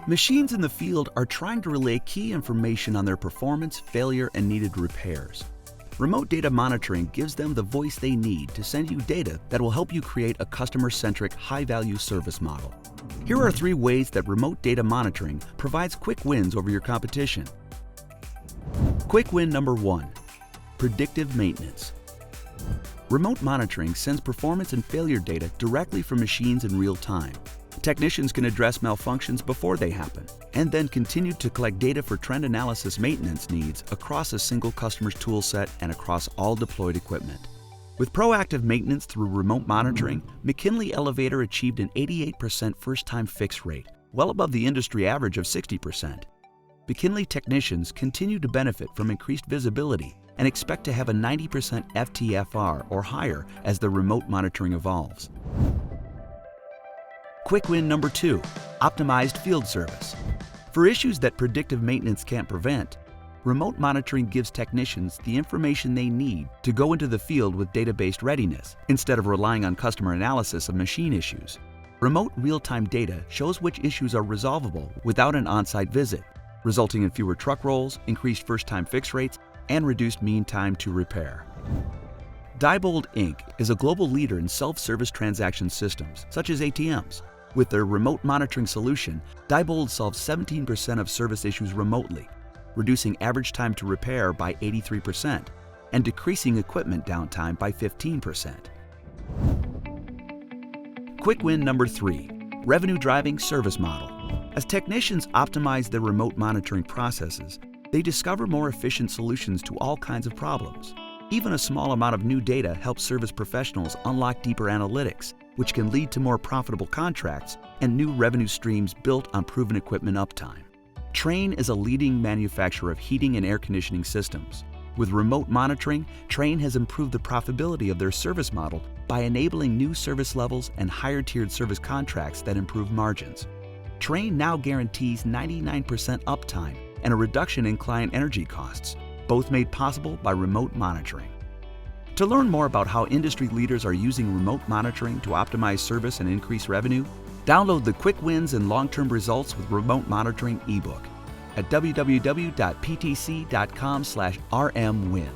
Machines in the field are trying to relay key information on their performance, failure, and needed repairs. Remote data monitoring gives them the voice they need to send you data that will help you create a customer-centric, high-value service model. Here are 3 ways that remote data monitoring provides quick wins over your competition. Quick win number 1, predictive maintenance. Remote monitoring sends performance and failure data directly from machines in real time. Technicians can address malfunctions before they happen, and then continue to collect data for trend analysis maintenance needs across a single customer's toolset and across all deployed equipment. With proactive maintenance through remote monitoring, McKinley Elevator achieved an 88% first-time fix rate, well above the industry average of 60%. McKinley technicians continue to benefit from increased visibility and expect to have a 90% FTFR or higher as the remote monitoring evolves. Quick win number 2, optimized field service. For issues that predictive maintenance can't prevent, remote monitoring gives technicians the information they need to go into the field with data-based readiness, instead of relying on customer analysis of machine issues. Remote real-time data shows which issues are resolvable without an on-site visit, resulting in fewer truck rolls, increased first-time fix rates, and reduced mean time to repair. Diebold Inc. is a global leader in self-service transaction systems, such as ATMs. With their remote monitoring solution, Diebold solves 17% of service issues remotely, reducing average time to repair by 83% and decreasing equipment downtime by 15%. Quick win number 3, revenue-driving service model. As technicians optimize their remote monitoring processes, they discover more efficient solutions to all kinds of problems. Even a small amount of new data helps service professionals unlock deeper analytics, which can lead to more profitable contracts and new revenue streams built on proven equipment uptime. Trane is a leading manufacturer of heating and air conditioning systems. With remote monitoring, Trane has improved the profitability of their service model by enabling new service levels and higher-tiered service contracts that improve margins. Trane now guarantees 99% uptime and a reduction in client energy costs, both made possible by remote monitoring. To learn more about how industry leaders are using remote monitoring to optimize service and increase revenue, download the Quick Wins and Long-Term Results with Remote Monitoring ebook at www.ptc.com/rmwin.